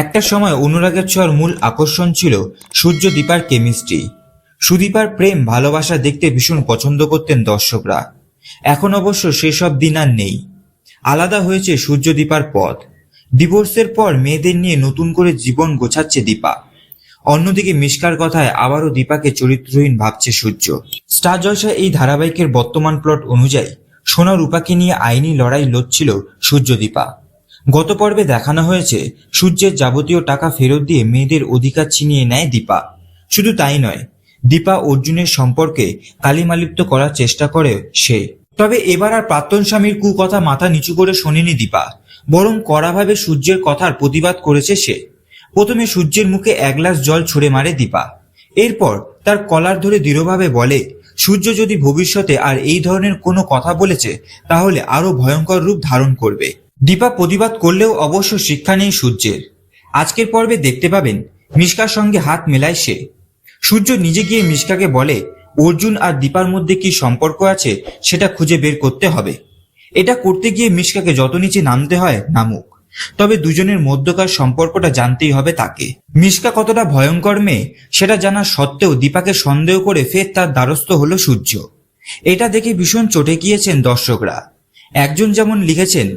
একটা সময় অনুরাগের ছোঁয়ার মূল আকর্ষণ ছিল সূর্য দীপার কেমিস্ট্রি। সুদীপার প্রেম ভালোবাসা দেখতে ভীষণ পছন্দ করতেন দর্শকরা। এখন অবশ্য সেসব দিন আর নেই। আলাদা হয়েছে সূর্য দীপার পথ। ডিভোর্সের পর মেয়েদের নিয়ে নতুন করে জীবন গোছাচ্ছে দীপা। অন্যদিকে মিশকার কথায় আবারও দীপাকে চরিত্রহীন ভাবছে সূর্য। স্টার জলসা এই ধারাবাহিকের বর্তমান প্লট অনুযায়ী সোনা রূপাকে নিয়ে আইনি লড়াই লড়ছিল সূর্য দীপা। গত পর্বে দেখানো হয়েছে সূর্যের যাবতীয় টাকা ফেরত দিয়ে মেয়েদের অধিকার ছিনিয়ে নেয় দীপা। শুধু তাই নয়, দীপা অর্জুনের সম্পর্কে কালিমালিপ্ত করার চেষ্টা করে সে। তবে এবার আর প্রাক্তন স্বামীর কুকথা মাথা নিচু করে শোনেনি দীপা, বরং কড়াভাবে সূর্যের কথার প্রতিবাদ করেছে সে। প্রথমে সূর্যের মুখে এক গ্লাস জল ছুঁড়ে মারে দীপা। এরপর তার কলার ধরে দৃঢ়ভাবে বলে, সূর্য যদি ভবিষ্যতে আর এই ধরনের কোনো কথা বলেছে তাহলে আরো ভয়ঙ্কর রূপ ধারণ করবে। দীপা প্রতিবাদ করলেও অবশ্য শিক্ষা নেই সূর্যের। আজকের পর্বে দেখতে পাবেন মিশকার সঙ্গে হাত মেলায় সে। সূর্য নিজে গিয়ে মিশকাকে বলে অর্জুন আর দীপার মধ্যে কি সম্পর্ক আছে সেটা খুঁজে বের করতে হবে। এটা করতে গিয়ে মিশকাকে যত নিচে নামতে হয় নামুক, তবে দুজনের মধ্যকার সম্পর্কটা জানতেই হবে তাকে। মিশকা কতটা ভয়ঙ্কর মেয়ে সেটা জানা সত্ত্বেও দীপাকে সন্দেহ করে ফের তার দ্বারস্থ হলো সূর্য। এটা দেখে ভীষণ চটে গিয়েছেন দর্শকরা। একজন যেমন লিখেছেন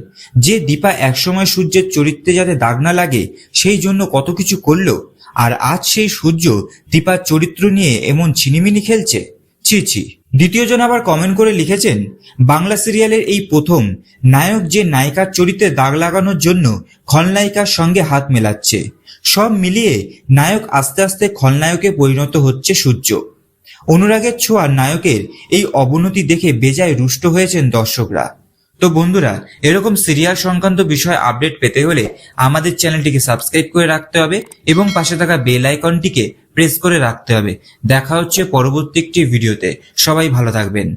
যে দীপা একসময় সূর্যের চরিত্রে যাতে দাগ না লাগে সেই জন্য কত কিছু করলো, আর আজ সেই সূর্য দীপার চরিত্র নিয়ে এমন ছিনিমিনি খেলছে। ছি ছি। দ্বিতীয়জন আবার কমেন্ট করে লিখেছেন, বাংলা সিরিয়ালের এই প্রথম নায়ক যে নায়িকার চরিত্রে দাগ লাগানোর জন্য খলনায়িকার সঙ্গে হাত মেলাচ্ছে। সব মিলিয়ে নায়ক আস্তে আস্তে খলনায়কে পরিণত হচ্ছে সূর্য। অনুরাগের ছোঁয়া নায়কের এই অবনতি দেখে বেজায় রুষ্ট হয়েছেন দর্শকরা। তো বন্ধুরা, এরকম সিরিয়াল সংক্রান্ত বিষয়ে আপডেট পেতে হলে আমাদের চ্যানেলটিকে সাবস্ক্রাইব করে রাখতে হবে এবং পাশে থাকা বেল আইকনটিকে প্রেস করে রাখতে হবে। দেখা হচ্ছে পরবর্তী একটি ভিডিওতে। সবাই ভালো থাকবেন।